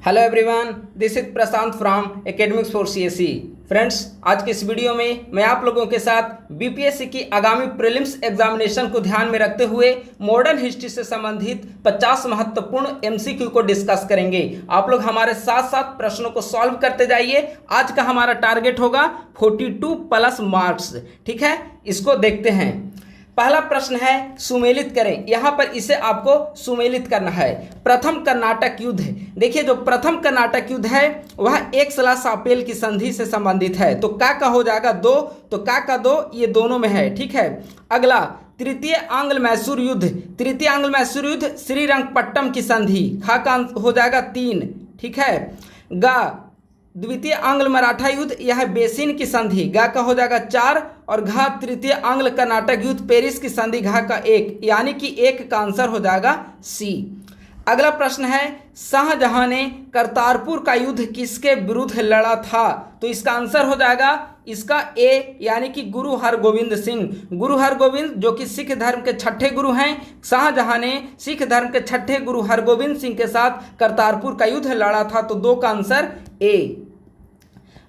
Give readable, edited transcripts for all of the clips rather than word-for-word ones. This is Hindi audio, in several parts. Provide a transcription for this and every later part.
Hello everyone, this is Prashant from academics for CSE. Friends, आज के इस वीडियो में मैं आप लोगों के साथ बीपीएससी की आगामी प्रीलिम्स एग्जामिनेशन को ध्यान में रखते हुए मॉडर्न हिस्ट्री से संबंधित 50 महत्वपूर्ण एमसीक्यू को डिस्कस करेंगे। आप लोग हमारे साथ साथ प्रश्नों को सॉल्व करते जाइए। आज का हमारा टारगेट होगा 42 प्लस मार्क्स। ठीक है, इसको देखते हैं। पहला प्रश्न है सुमेलित करें। यहां पर इसे आपको सुमेलित करना है। प्रथम कर्नाटक युद्ध, देखिए जो प्रथम कर्नाटक युद्ध है वह एक्स-ला-शापेल की संधि से संबंधित है। तो का हो जाएगा 2, तो का 2 ये दोनों में है। ठीक है, अगला तृतीय आंग्ल मैसूर युद्ध। तृतीय आंग्ल मैसूर युद्ध श्रीरंगपट्टम की संधि, खा का हो जाएगा 3। ठीक है, गा द्वितीय आंग्ल मराठा युद्ध, यह बेसिन की संधि, गा का हो जाएगा 4। और घा तृतीय आंग्ल कर्नाटक युद्ध पेरिस की संधि, घा का 1, यानी कि 1 का आंसर हो जाएगा सी। अगला प्रश्न है शाहजहां ने करतारपुर का युद्ध किसके विरुद्ध लड़ा था? तो इसका आंसर हो जाएगा इसका ए, यानी कि गुरु हरगोविंद सिंह। गुरु हरगोविंद जो कि सिख धर्म के 6ठे गुरु हैं। शाहजहां ने सिख धर्म के 6ठे गुरु हरगोविंद सिंह के साथ करतारपुर का युद्ध लड़ा था। तो 2 का आंसर ए।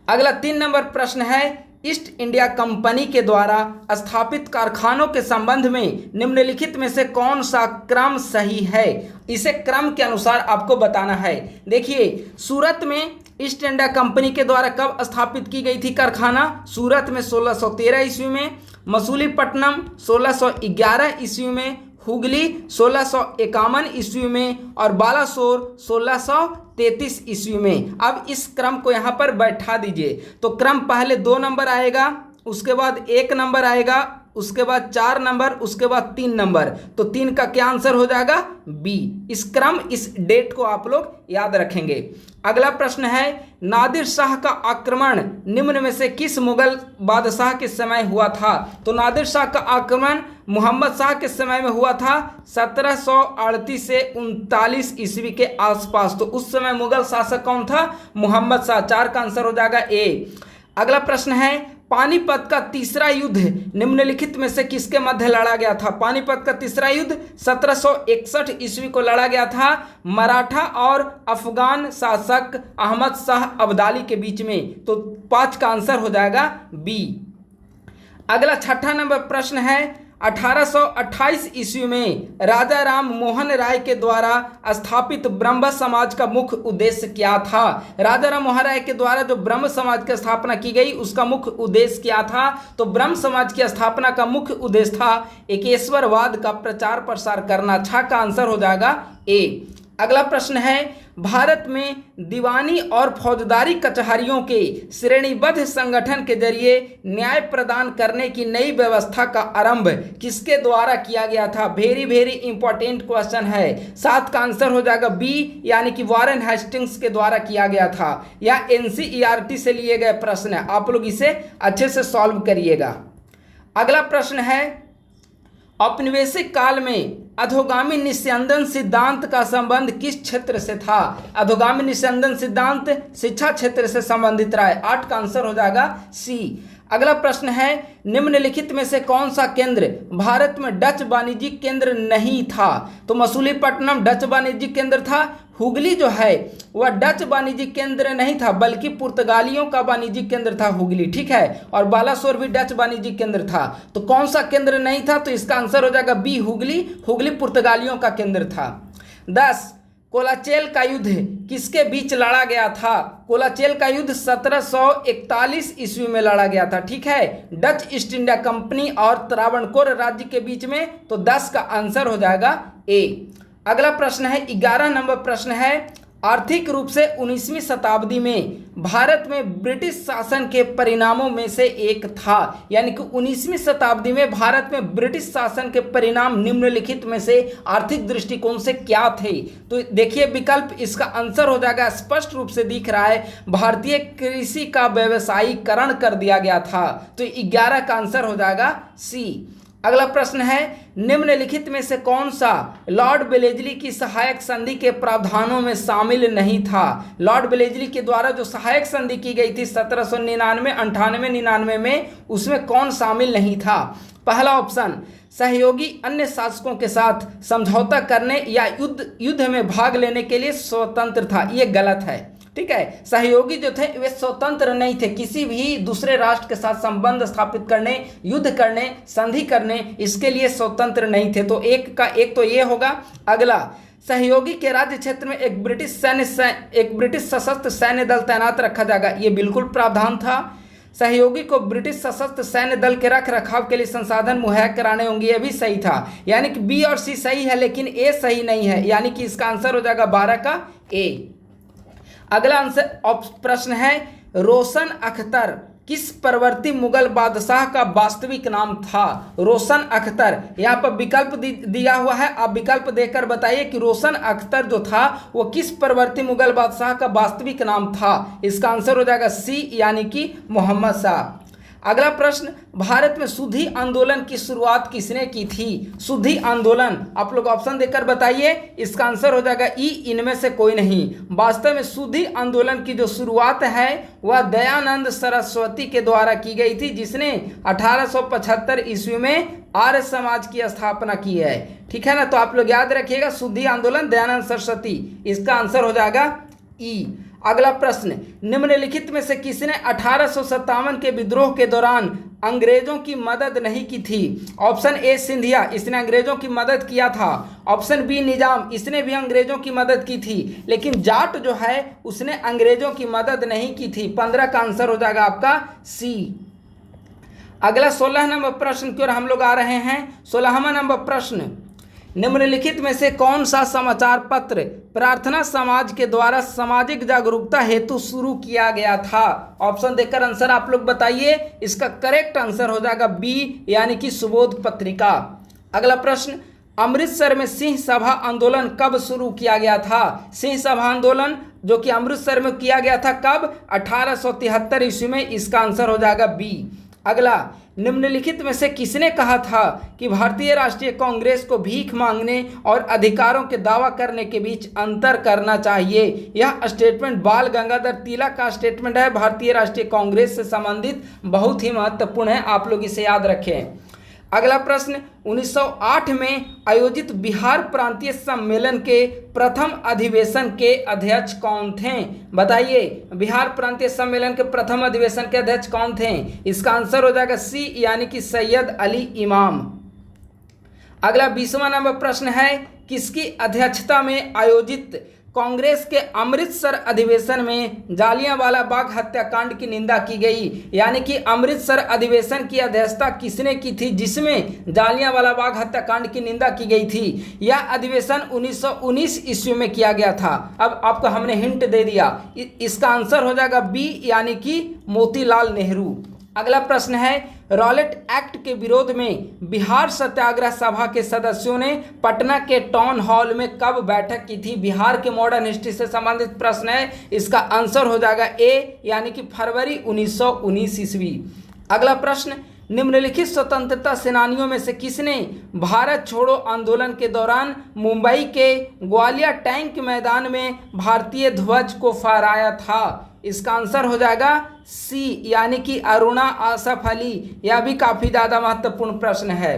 अगला 3 नंबर प्रश्न है ईस्ट इंडिया कंपनी के द्वारा स्थापित कारखानों के संबंध में निम्नलिखित में से कौन सा क्रम सही है? इसे क्रम के अनुसार आपको बताना है। देखिए, सूरत में ईस्ट इंडिया कंपनी के द्वारा कब स्थापित की गई थी कारखाना? सूरत में 1613 ईस्वी में, मसूलीपट्टनम 1611 ईस्वी में, हुगली 1651 ईस्वी में और बालासोर 1633 ईस्वी में। अब इस क्रम को यहाँ पर बैठा दीजिए। तो क्रम पहले 2 नंबर आएगा, उसके बाद 1 नंबर आएगा, उसके बाद 4 नंबर, उसके बाद 3 नंबर। तो 3 का क्या आंसर हो जाएगा? बी। इस क्रम, इस डेट को आप लोग याद रखेंगे। अगला प्रश्न है नादिर शाह का आक्रमण निम्न में से किस मुगल बादशाह के समय हुआ था? तो नादिर शाह का आक्रमण मोहम्मद शाह के समय में हुआ था 1738 से 39 ईस्वी के आसपास। तो उस समय मुगल शासक कौन था? मोहम्मद शाह। 4 का आंसर हो जाएगा ए। अगला प्रश्न है पानीपत का तीसरा युद्ध निम्नलिखित में से किसके मध्य लड़ा गया था? पानीपत का तीसरा युद्ध 1761 ईस्वी को लड़ा गया था मराठा और अफगान शासक अहमद शाह अब्दाली के बीच में। तो 5 का आंसर हो जाएगा बी। अगला 6ठा नंबर प्रश्न है 1828 ईस्वी में राजा राम मोहन राय के द्वारा स्थापित ब्रह्म समाज का मुख्य उद्देश्य क्या था? राजा राम मोहन राय के द्वारा जो ब्रह्म समाज की स्थापना की गई उसका मुख्य उद्देश्य क्या था? तो ब्रह्म समाज की स्थापना का मुख्य उद्देश्य था एकेश्वरवाद का प्रचार प्रसार करना। 6 का आंसर हो जाएगा ए। अगला प्रश्न है भारत में दीवानी और फौजदारी कचहरियों के श्रेणीबद्ध संगठन के जरिए न्याय प्रदान करने की नई व्यवस्था का आरंभ किसके द्वारा किया गया था? वेरी वेरी इंपॉर्टेंट क्वेश्चन है। 7 का आंसर हो जाएगा बी, यानी कि वॉरेन हेस्टिंग्स के द्वारा किया गया था। या एनसीईआरटी से लिए गए प्रश्न है, आप लोग इसे अच्छे से सॉल्व करिएगा। अगला प्रश्न है औपनिवेशिक काल में अधोगामी निस्यंदन सिद्धांत का संबंध किस क्षेत्र से था? अधोगामी निस्यंदन सिद्धांत शिक्षा क्षेत्र से संबंधित रहा है। 8 का आंसर हो जाएगा सी। अगला प्रश्न है निम्नलिखित में से कौन सा केंद्र भारत में डच वाणिज्यिक केंद्र नहीं था? तो मसूलीपट्टनम डच वाणिज्यिक केंद्र था। हुगली जो है वह डच वाणिज्यिक केंद्र नहीं था, बल्कि पुर्तगालियों का वाणिज्यिक केंद्र था हुगली। ठीक है, और बालासोर भी डच वाणिज्यिक केंद्र था। तो कौन सा केंद्र नहीं था? तो इसका आंसर हो जाएगा बी, हुगली। हुगली पुर्तगालियों का केंद्र था। 10 कोलाचेल का युद्ध किसके बीच लड़ा गया था? कोलाचेल का युद्ध 1741 ईस्वी में लड़ा गया था। ठीक है, डच ईस्ट इंडिया कंपनी और त्रावणकोर राज्य के बीच में। तो 10 का आंसर हो जाएगा ए। अगला प्रश्न है 11 नंबर प्रश्न है आर्थिक रूप से 19वीं शताब्दी में भारत में ब्रिटिश शासन के परिणामों में से एक था। यानी कि 19वीं शताब्दी में भारत में ब्रिटिश शासन के परिणाम निम्नलिखित में से आर्थिक दृष्टिकोण से क्या थे? तो देखिए विकल्प, इसका आंसर हो जाएगा स्पष्ट रूप से दिख रहा है, भारतीय कृषि का व्यवसायीकरण कर दिया गया था। तो 11 का आंसर हो जाएगा सी। अगला प्रश्न है निम्नलिखित में से कौन सा लॉर्ड वेलेस्ली की सहायक संधि के प्रावधानों में शामिल नहीं था? लॉर्ड वेलेस्ली के द्वारा जो सहायक संधि की गई थी 1799, 98, 99 में, उसमें कौन शामिल नहीं था? पहला ऑप्शन सहयोगी अन्य शासकों के साथ समझौता करने या युद्ध में भाग लेने के लिए स्वतंत्र था। ये गलत है, ठीक है। सहयोगी जो थे वे स्वतंत्र नहीं थे, किसी भी दूसरे राष्ट्र के साथ संबंध स्थापित करने, युद्ध करने, संधि करने, इसके लिए स्वतंत्र नहीं थे। तो एक तो ये होगा। अगला, सहयोगी के राज्य क्षेत्र में एक ब्रिटिश सशस्त्र सैन्य दल तैनात रखा जाएगा। ये बिल्कुल प्रावधान था। सहयोगी को ब्रिटिश सशस्त्र सैन्य दल के रख रखाव के लिए संसाधन मुहैया कराने होंगे। ये भी सही था, यानी कि बी और सी सही है, लेकिन ए सही नहीं है, यानी कि इसका आंसर हो जाएगा 12 का ए। अगला आंसर प्रश्न है, रोशन अख्तर किस परवर्ती मुगल बादशाह का वास्तविक नाम था? रोशन अख्तर, यहाँ पर विकल्प दिया हुआ है, आप विकल्प देकर बताइए कि रोशन अख्तर जो था वो किस परवर्ती मुगल बादशाह का वास्तविक नाम था। इसका आंसर हो जाएगा सी, यानी कि मोहम्मद शाह। अगला प्रश्न, भारत में शुद्धि आंदोलन की शुरुआत किसने की थी? शुद्धि आंदोलन, आप लोग ऑप्शन देकर बताइए। इसका आंसर हो जाएगा ई, इनमें से कोई नहीं। वास्तव में शुद्धि आंदोलन की जो शुरुआत है वह दयानंद सरस्वती के द्वारा की गई थी, जिसने 1875 ईस्वी में आर्य समाज की स्थापना की है, ठीक है ना। तो आप लोग याद रखिएगा, शुद्धि आंदोलन दयानंद सरस्वती, इसका आंसर हो जाएगा ई। अगला प्रश्न, निम्नलिखित में से किसने 1857 के विद्रोह के दौरान अंग्रेजों की मदद नहीं की थी? ऑप्शन ए सिंधिया, इसने अंग्रेजों की मदद किया था। ऑप्शन बी निजाम, इसने भी अंग्रेजों की मदद की थी। लेकिन जाट जो है उसने अंग्रेजों की मदद नहीं की थी। 15 का आंसर हो जाएगा आपका सी। अगला 16 नंबर प्रश्न की ओर हम लोग आ रहे हैं। 16वां नंबर प्रश्न, निम्नलिखित में से कौन सा समाचार पत्र प्रार्थना समाज के द्वारा सामाजिक जागरूकता हेतु शुरू किया गया था? ऑप्शन देकर आंसर आप लोग बताइए। इसका करेक्ट आंसर हो जाएगा बी, यानी कि सुबोध पत्रिका। अगला प्रश्न, अमृतसर में सिंह सभा आंदोलन कब शुरू किया गया था? सिंह सभा आंदोलन जो कि अमृतसर में किया गया था कब? 1873 ईस्वी में। इसका आंसर हो जाएगा बी। अगला, निम्नलिखित में से किसने कहा था कि भारतीय राष्ट्रीय कांग्रेस को भीख मांगने और अधिकारों के दावा करने के बीच अंतर करना चाहिए? यह स्टेटमेंट बाल गंगाधर तिलक का स्टेटमेंट है, भारतीय राष्ट्रीय कांग्रेस से संबंधित, बहुत ही महत्वपूर्ण है, आप लोग इसे याद रखें। अगला प्रश्न, 1908 में आयोजित बिहार प्रांतीय सम्मेलन के प्रथम अधिवेशन के अध्यक्ष कौन थे? बताइए, बिहार प्रांतीय सम्मेलन के प्रथम अधिवेशन के अध्यक्ष कौन थे? इसका आंसर हो जाएगा सी, यानी कि सैयद अली इमाम। अगला 20वां नंबर प्रश्न है, किसकी अध्यक्षता में आयोजित कांग्रेस के अमृतसर अधिवेशन में जालियांवाला बाग हत्याकांड की निंदा की गई? यानी कि अमृतसर अधिवेशन की अध्यक्षता किसने की थी जिसमें जालियांवाला बाग हत्याकांड की निंदा की गई थी? यह अधिवेशन 1919 ईस्वी में किया गया था। अब आपको हमने हिंट दे दिया, इसका आंसर हो जाएगा बी, यानी कि मोतीलाल नेहरू। अगला प्रश्न है, रॉलेट एक्ट के विरोध में बिहार सत्याग्रह सभा के सदस्यों ने पटना के टाउन हॉल में कब बैठक की थी? बिहार के मॉडर्न हिस्ट्री से संबंधित प्रश्न है, इसका आंसर हो जाएगा ए, यानी कि फरवरी 1919 ईस्वी। अगला प्रश्न, निम्नलिखित स्वतंत्रता सेनानियों में से किसने भारत छोड़ो आंदोलन के दौरान मुंबई के ग्वालियर टैंक मैदान में भारतीय ध्वज को फहराया था? इसका आंसर हो जाएगा सी, यानी कि अरुणा आसफ अली। यह भी काफ़ी ज़्यादा महत्वपूर्ण प्रश्न है।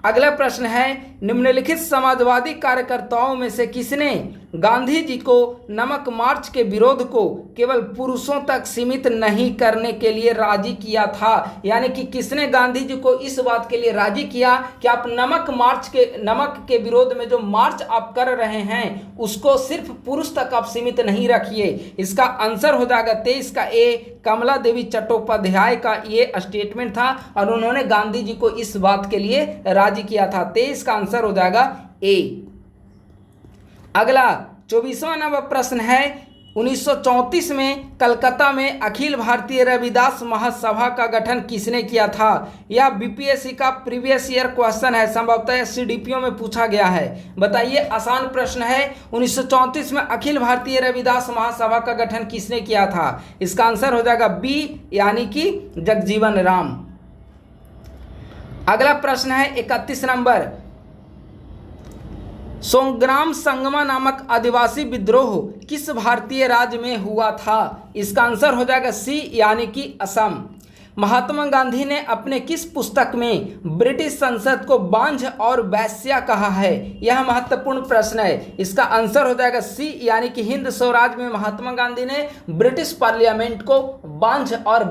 अगला प्रश्न है, निम्नलिखित समाजवादी कार्यकर्ताओं में से किसने गांधी जी को नमक मार्च के विरोध को केवल पुरुषों तक सीमित नहीं करने के लिए राजी किया था? यानी कि किसने गांधी जी को इस बात के लिए राजी किया कि आप नमक के विरोध में जो मार्च आप कर रहे हैं उसको सिर्फ पुरुष तक आप सीमित नहीं रखिए? इसका आंसर हो जाएगा 23 का ए, कमला देवी चट्टोपाध्याय का ये स्टेटमेंट था और उन्होंने गांधी जी को इस बात के लिए राजी किया था। 23 का आंसर हो जाएगा ए। अगला 24वां नंबर प्रश्न है, 1934 में कलकत्ता में अखिल भारतीय रविदास महासभा का गठन किसने किया था? यह बीपीएससी का प्रीवियस ईयर क्वेश्चन है, संभवतः सीडीपीओ में पूछा गया है। बताइए, आसान प्रश्न है, 1934 में अखिल भारतीय रविदास महासभा का गठन किसने किया था? इसका आंसर हो जाएगा बी, यानी कि जगजीवन राम। अगला प्रश्न है 31 नंबर, सोंग्राम संगमा नामक आदिवासी विद्रोह किस भारतीय राज्य में हुआ था? इसका आंसर हो जाएगा सी, यानी कि असम। महात्मा गांधी ने अपने किस पुस्तक में ब्रिटिश संसद को बांझ और वैश्या कहा है? यह महत्वपूर्ण प्रश्न है। इसका आंसर हो जाएगा सी, यानी कि हिंद स्वराज में महात्मा गांधी ने ब्रिटिश पार्लियामेंट को बांझ और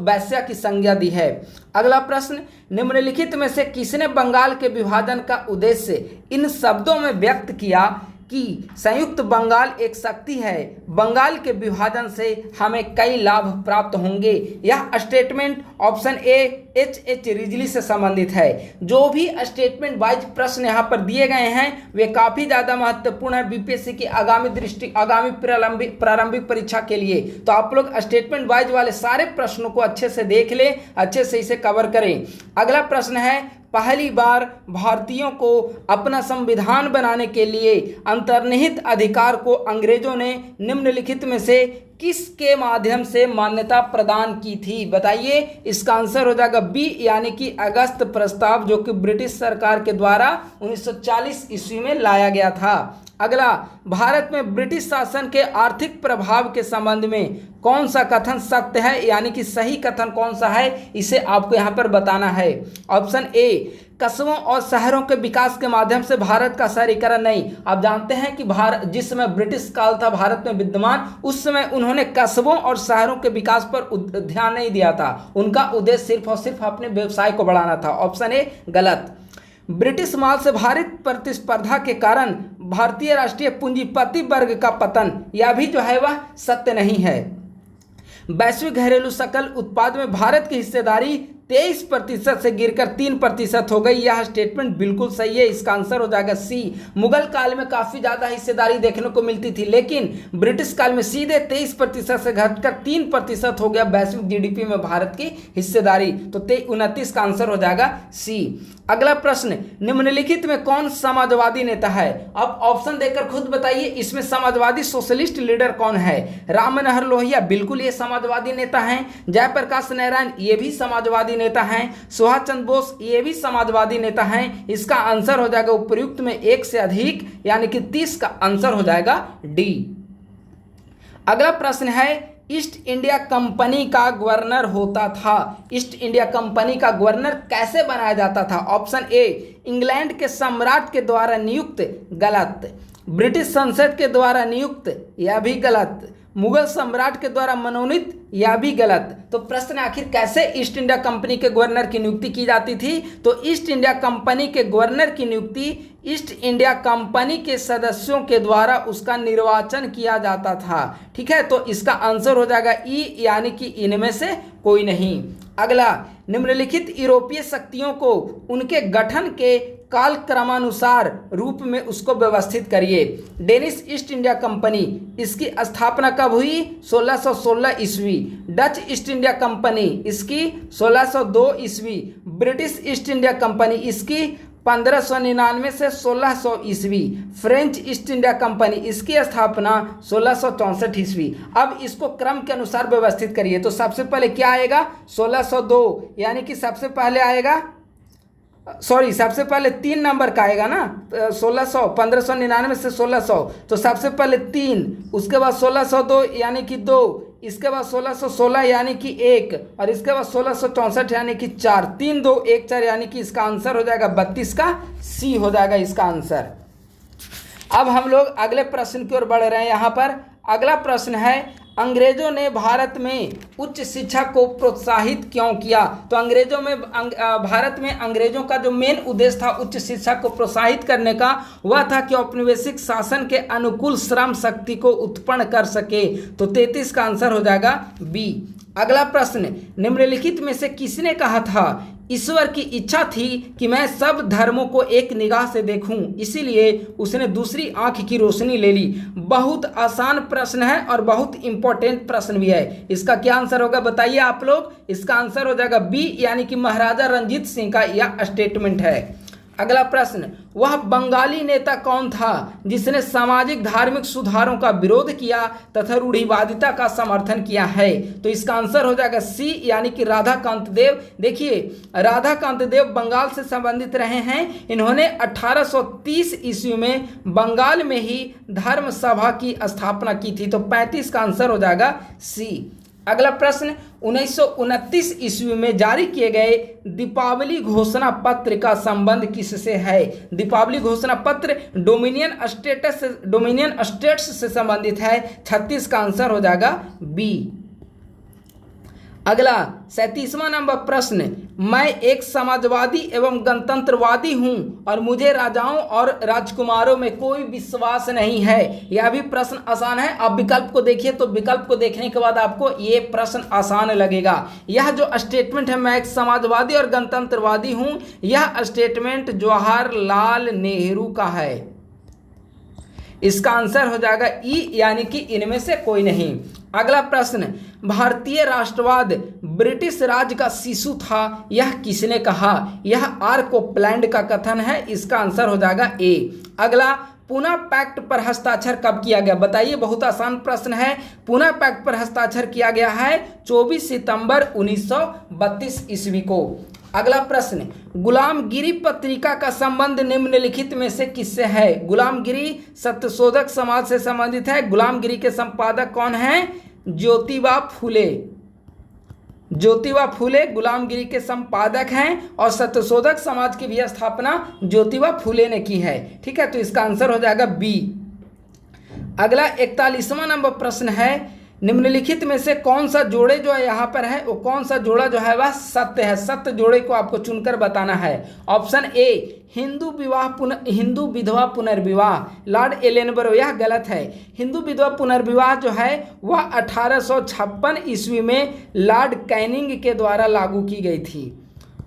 वैश्या की संज्ञा दी है। अगला प्रश्न, निम्नलिखित में से किसने बंगाल के विभाजन का उद्देश्य इन शब्दों में व्यक्त किया कि संयुक्त बंगाल एक शक्ति है, बंगाल के विभाजन से हमें कई लाभ प्राप्त होंगे? यह statement option A H Ridgely से संबंधित है। जो भी स्टेटमेंट वाइज प्रश्न यहाँ पर दिए गए हैं वे काफ़ी ज़्यादा महत्वपूर्ण है बीपीएससी की आगामी प्रारंभिक परीक्षा के लिए। तो आप लोग स्टेटमेंट वाइज वाले सारे प्रश्नों को अच्छे से देख लें, अच्छे से इसे कवर करें। अगला प्रश्न है, पहली बार भारतीयों को अपना संविधान बनाने के लिए अंतर्निहित अधिकार को अंग्रेजों ने निम्नलिखित में से किसके माध्यम से मान्यता प्रदान की थी? बताइए। इसका आंसर हो जाएगा बी, यानी कि अगस्त प्रस्ताव, जो कि ब्रिटिश सरकार के द्वारा 1940 ईस्वी में लाया गया था। अगला, भारत में ब्रिटिश शासन के आर्थिक प्रभाव के संबंध में कौन सा कथन सत्य है, यानी कि सही कथन कौन सा है, इसे आपको यहाँ पर बताना है। ऑप्शन ए, कस्बों और शहरों के विकास के माध्यम से भारत का शहरीकरण नहीं। आप जानते हैं कि भारत जिस समय ब्रिटिश काल था भारत में विद्यमान, उस समय उन्होंने कस्बों और शहरों के विकास पर ध्यान नहीं दिया था। उनका उद्देश्य सिर्फ और सिर्फ अपने व्यवसाय को बढ़ाना था। ऑप्शन ए गलत। ब्रिटिश माल से भारी प्रतिस्पर्धा के कारण भारतीय राष्ट्रीय पूंजीपति वर्ग का पतन, यह भी जो है वह सत्य नहीं है। वैश्विक घरेलू सकल उत्पाद में भारत की हिस्सेदारी 23% से गिरकर 3% हो गई। यह स्टेटमेंट बिल्कुल सही है। इसका आंसर हो जाएगा सी। मुगल काल में काफ़ी ज़्यादा हिस्सेदारी देखने को मिलती थी, लेकिन ब्रिटिश काल में सीधे 23% से घटकर 3% हो गया वैश्विक जीडीपी में भारत की हिस्सेदारी। तो 29 का आंसर हो जाएगा सी। अगला प्रश्न, निम्नलिखित में कौन समाजवादी नेता है? अब ऑप्शन देकर खुद बताइए, इसमें समाजवादी सोशलिस्ट लीडर कौन है? राम मनोहर लोहिया, बिल्कुल ये समाजवादी नेता हैं। जयप्रकाश नारायण, ये भी समाजवादी नेता हैं। सुभाष चंद्र बोस, ये भी समाजवादी नेता हैं। इसका आंसर हो जाएगा उपयुक्त में 1 से अधिक, यानी कि 30 का आंसर हो जाएगा डी। अगला प्रश्न है, ईस्ट इंडिया कंपनी का गवर्नर होता था। ईस्ट इंडिया कंपनी का गवर्नर कैसे बनाया जाता था? ऑप्शन ए, इंग्लैंड के सम्राट के द्वारा नियुक्त, गलत। ब्रिटिश संसद के द्वारा नियुक्त, यह भी गलत। मुगल सम्राट के द्वारा मनोनीत, यह भी गलत। तो प्रश्न आखिर कैसे ईस्ट इंडिया कंपनी के गवर्नर की नियुक्ति की जाती थी? तो ईस्ट इंडिया कंपनी के गवर्नर की नियुक्ति ईस्ट इंडिया कंपनी के सदस्यों के द्वारा उसका निर्वाचन किया जाता था। ठीक है, तो इसका आंसर हो जाएगा ई, यानी कि इनमें से कोई नहीं। अगला, निम्नलिखित यूरोपीय शक्तियों को उनके गठन के कालक्रमानुसार रूप में उसको व्यवस्थित करिए। डेनिश ईस्ट इंडिया कंपनी, इसकी स्थापना कब हुई? 1616 ईस्वी। डच ईस्ट इंडिया कंपनी, इसकी 1602 ईस्वी। ब्रिटिश ईस्ट इंडिया कंपनी, इसकी 1599 से 1600 ईस्वी। फ्रेंच ईस्ट इंडिया कंपनी, इसकी स्थापना 1664 ईस्वी। अब इसको क्रम के अनुसार व्यवस्थित करिए। तो सबसे पहले क्या आएगा? 1602, यानी कि सबसे पहले आएगा, सबसे पहले 3 नंबर का आएगा ना, 1600, 1599 से 1600, तो सबसे पहले 3, उसके बाद 1602 यानी कि 2, इसके बाद 1616 यानी कि 1, और इसके बाद 1664 यानी कि 4, 3 2 1 4, यानी कि इसका आंसर हो जाएगा 32 का सी हो जाएगा इसका आंसर। अब हम लोग अगले प्रश्न की ओर बढ़ रहे हैं। यहाँ पर अगला प्रश्न है, अंग्रेजों ने भारत में उच्च शिक्षा को प्रोत्साहित क्यों किया? तो भारत में अंग्रेजों का जो मेन उद्देश्य था उच्च शिक्षा को प्रोत्साहित करने का, वह था कि औपनिवेशिक शासन के अनुकूल श्रम शक्ति को उत्पन्न कर सके। तो 33 का आंसर हो जाएगा बी। अगला प्रश्न, निम्नलिखित में से किसने कहा था ईश्वर की इच्छा थी कि मैं सब धर्मों को एक निगाह से देखूं, इसीलिए उसने दूसरी आंख की रोशनी ले ली? बहुत आसान प्रश्न है और बहुत इंपॉर्टेंट प्रश्न भी है। इसका क्या आंसर होगा बताइए आप लोग? इसका आंसर हो जाएगा बी, यानी कि महाराजा रणजीत सिंह का यह स्टेटमेंट है। अगला प्रश्न, वह बंगाली नेता कौन था जिसने सामाजिक धार्मिक सुधारों का विरोध किया तथा रूढ़िवादिता का समर्थन किया है? तो इसका आंसर हो जाएगा सी, यानी कि राधाकांत देव। देखिए, राधाकांत देव बंगाल से संबंधित रहे हैं। इन्होंने 1830 ईस्वी में बंगाल में ही धर्म सभा की स्थापना की थी। तो 35 का आंसर हो जाएगा सी। अगला प्रश्न 1929 ईस्वी में जारी किए गए दीपावली घोषणा पत्र का संबंध किससे है? दीपावली घोषणा पत्र डोमिनियन स्टेट्स से संबंधित है। 36 का आंसर हो जाएगा बी। अगला 37वां नंबर प्रश्न, मैं एक समाजवादी एवं गणतंत्रवादी हूं और मुझे राजाओं और राजकुमारों में कोई विश्वास नहीं है। यह भी प्रश्न आसान है। आप विकल्प को देखिए तो विकल्प को देखने के बाद आपको ये प्रश्न आसान लगेगा। यह जो स्टेटमेंट है, मैं एक समाजवादी और गणतंत्रवादी हूं, यह स्टेटमेंट जवाहरलाल नेहरू का है। इसका आंसर हो जाएगा ई, यानी कि इनमें से कोई नहीं। अगला प्रश्न, भारतीय राष्ट्रवाद ब्रिटिश राज का शिशु था, यह किसने कहा? यह आर कोपलैंड का कथन है। इसका आंसर हो जाएगा ए। अगला, पूना पैक्ट पर हस्ताक्षर कब किया गया? बताइए, बहुत आसान प्रश्न है। पूना पैक्ट पर हस्ताक्षर किया गया है 24 सितंबर 1932 ईस्वी को। अगला प्रश्न, गुलामगिरी पत्रिका का संबंध निम्नलिखित में से किससे है? गुलामगिरी सत्यशोधक समाज से संबंधित है। गुलामगिरी के संपादक कौन हैं? ज्योतिबा फूले। ज्योतिबा फूले गुलामगिरी के संपादक हैं और सत्यशोधक समाज की भी स्थापना ज्योतिबा फूले ने की है। ठीक है, तो इसका आंसर हो जाएगा बी। अगला 41वां नंबर प्रश्न है, निम्नलिखित में से कौन सा जोड़े जो है यहाँ पर है, वो कौन सा जोड़ा जो है वह सत्य है? सत्य जोड़े को आपको चुनकर बताना है। ऑप्शन ए, हिंदू विधवा पुनर्विवाह, लॉर्ड एलेनबरो, यह गलत है। हिंदू विधवा पुनर्विवाह जो है वह 1856 ईस्वी में लॉर्ड कैनिंग के द्वारा लागू की गई थी,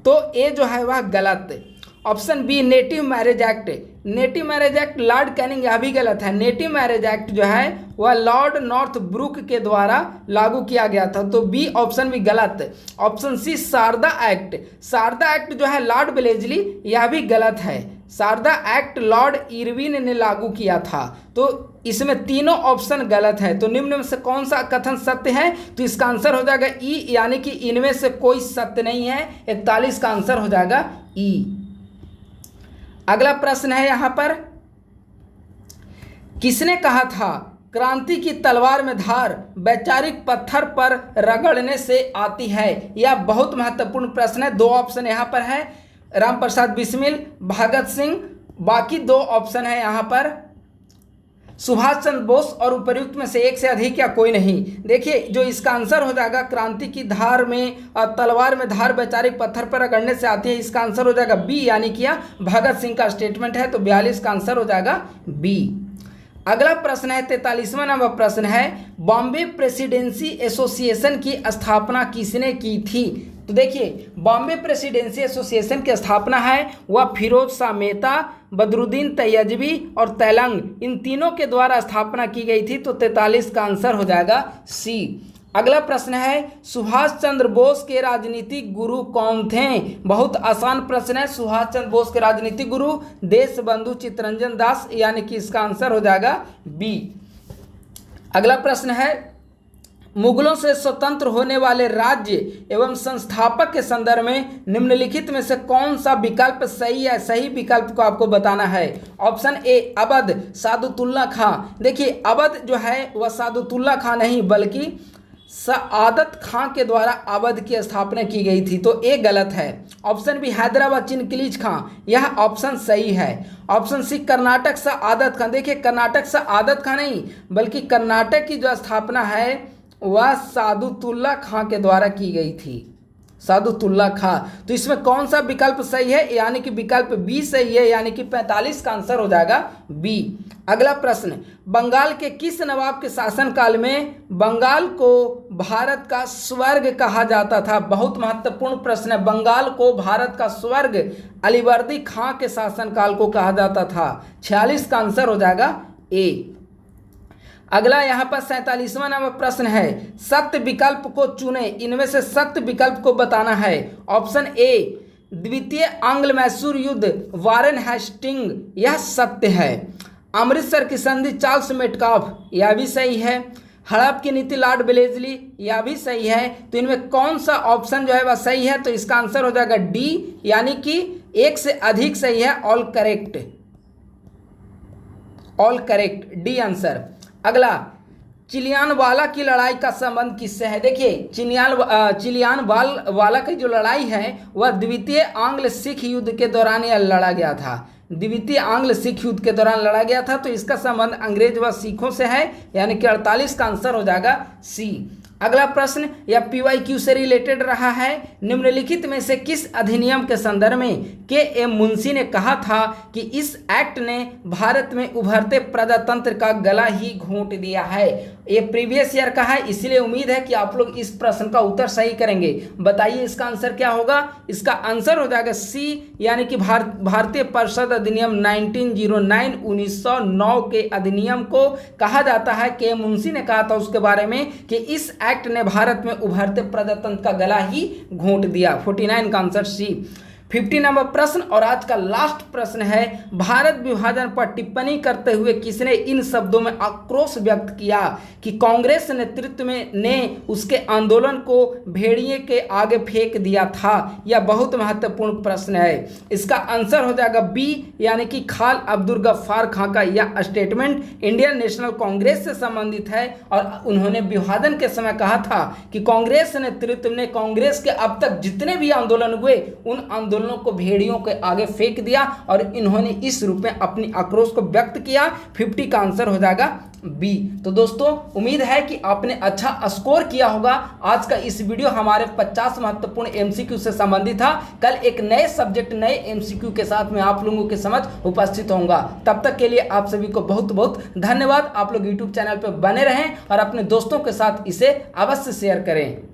तो ए जो है वह गलत। Option B, native marriage act. Native marriage act lord Canning, यह भी गलत है। नेटिव मैरिज एक्ट जो है वह लॉर्ड नॉर्थ ब्रुक के द्वारा लागू किया गया था, तो बी ऑप्शन भी गलत। Option C, Sharda act. Sharda act जो है लॉर्ड वेलेस्ली, यह भी गलत है। शारदा एक्ट लॉर्ड इरविन ने लागू किया था, तो इसमें तीनों ऑप्शन गलत है। तो निम्न में से कौन सा कथन सत्य है? तो इसका आंसर हो जाएगा ई, यानी कि इनमें से कोई सत्य नहीं है। 41 का आंसर हो जाएगा ई। अगला प्रश्न है यहाँ पर, किसने कहा था क्रांति की तलवार में धार वैचारिक पत्थर पर रगड़ने से आती है? यह बहुत महत्वपूर्ण प्रश्न है। दो ऑप्शन यहाँ पर है, राम प्रसाद बिस्मिल, भगत सिंह। बाकी दो ऑप्शन है यहाँ पर, सुभाष चंद्र बोस और उपर्युक्त में से एक से अधिक या कोई नहीं। देखिए, जो इसका आंसर हो जाएगा, क्रांति की धार में तलवार में धार वैचारिक पत्थर पर रगड़ने से आती है, इसका आंसर हो जाएगा बी, यानी कि यह भगत सिंह का स्टेटमेंट है, तो 42 का आंसर हो जाएगा बी। अगला प्रश्न है 43वां नंबर प्रश्न है, बॉम्बे प्रेसिडेंसी एसोसिएशन की स्थापना किसने की थी? तो देखिए, बॉम्बे प्रेसिडेंसी एसोसिएशन की स्थापना है वह फिरोज शाह मेहता, बदरुद्दीन तैयबी और तेलंग, इन तीनों के द्वारा स्थापना की गई थी, तो 43 का आंसर हो जाएगा सी। अगला प्रश्न है, सुभाष चंद्र बोस के राजनीतिक गुरु कौन थे? बहुत आसान प्रश्न है। सुभाष चंद्र बोस के राजनीतिक गुरु देशबंधु चित्तरंजन दास, यानी कि इसका आंसर हो जाएगा बी। अगला प्रश्न है, मुगलों से स्वतंत्र होने वाले राज्य एवं संस्थापक के संदर्भ में निम्नलिखित में से कौन सा विकल्प सही है? सही विकल्प को आपको बताना है। ऑप्शन ए, अवध सादुतुल्ला खां। देखिए, अवध जो है वह सादुतुल्ला खां नहीं बल्कि सआदत खां के द्वारा अवध की स्थापना की गई थी, तो ए गलत है। ऑप्शन बी, हैदराबाद चिनकिलीज खां, यह ऑप्शन सही है। ऑप्शन सी, कर्नाटक सआदत खां। देखिए, कर्नाटक सआदत खां नहीं बल्कि कर्नाटक की जो स्थापना है वह सादुतुल्ला खां के द्वारा की गई थी, सादुतुल्ला खां। तो इसमें कौन सा विकल्प सही है? यानी कि विकल्प बी सही है, यानी कि 45 का आंसर हो जाएगा बी। अगला प्रश्न, बंगाल के किस नवाब के शासनकाल में बंगाल को भारत का स्वर्ग कहा जाता था? बहुत महत्वपूर्ण प्रश्न है। बंगाल को भारत का स्वर्ग अलीवर्दी खां के शासनकाल को कहा जाता था। 46 का आंसर हो जाएगा ए। अगला यहाँ पर 47वां नंबर प्रश्न है, सत्य विकल्प को चुने, इनमें से सत्य विकल्प को बताना है। ऑप्शन ए, द्वितीय आंग्ल मैसूर युद्ध वारेन हेस्टिंग, यह सत्य है। अमृतसर की संधि चार्ल्स मेटकाफ, यह भी सही है। हड़प की नीति लॉर्ड वेलेस्ली, यह भी सही है। तो इनमें कौन सा ऑप्शन जो है वह सही है? तो इसका आंसर हो जाएगा डी, यानी कि एक से अधिक सही है। All correct, all correct, D answer. अगला चिलियानवाला की लड़ाई का संबंध किससे है? देखिए, चिलियानवाला की जो लड़ाई है वह द्वितीय आंग्ल सिख युद्ध के दौरान यह लड़ा गया था। द्वितीय आंग्ल सिख युद्ध के दौरान लड़ा गया था, तो इसका संबंध अंग्रेज व सिखों से है, यानी कि 48 का आंसर हो जाएगा सी। अगला प्रश्न या PYQ से रिलेटेड रहा है, निम्नलिखित में से किस अधिनियम के संदर्भ में KM मुंशी ने कहा था कि इस एक्ट ने भारत में उभरते प्रजातंत्र का गला ही घोंट दिया है? ये प्रीवियस ईयर का है, इसलिए उम्मीद है कि आप लोग इस प्रश्न का उत्तर सही करेंगे। बताइए इसका आंसर क्या होगा? इसका आंसर हो जाएगा सी, यानी कि भारतीय परिषद अधिनियम 1909 1909 के अधिनियम को कहा जाता है। KM मुंशी ने कहा था उसके बारे में कि इस एक्ट ने भारत में उभरते प्रजातंत्र का गला ही घोंट दिया। 49 का आंसर सी। 50 नंबर प्रश्न और आज का लास्ट प्रश्न है, भारत विभाजन पर टिप्पणी करते हुए किसने इन शब्दों में आक्रोश व्यक्त किया कि कांग्रेस नेतृत्व में ने उसके आंदोलन को भेड़िए के आगे फेंक दिया था? यह बहुत महत्वपूर्ण प्रश्न है। इसका आंसर हो जाएगा बी, यानी कि खान अब्दुल गफ्फार खान का यह स्टेटमेंट इंडियन नेशनल कांग्रेस से संबंधित है और उन्होंने विभाजन के समय कहा था कि कांग्रेस नेतृत्व ने कांग्रेस के अब तक जितने भी आंदोलन हुए उन आंदोलन को भेड़ियों के आगे फेंक दिया और इन्होंने इस रूप में अपनी आक्रोश को व्यक्त किया। 50 का आंसर हो जाएगा बी। तो दोस्तों, उम्मीद है कि आपने अच्छा स्कोर किया होगा। आज का इस वीडियो हमारे 50 महत्वपूर्ण MCQ से संबंधित था। कल एक नए सब्जेक्ट, नए MCQ के साथ मैं आप लोगों के समझ उपस्थित होऊंगा। तब तक के लिए आप सभी को बहुत बहुत धन्यवाद। आप लोग YouTube चैनल पर बने रहें और अपने दोस्तों के साथ इसे अवश्य शेयर करें।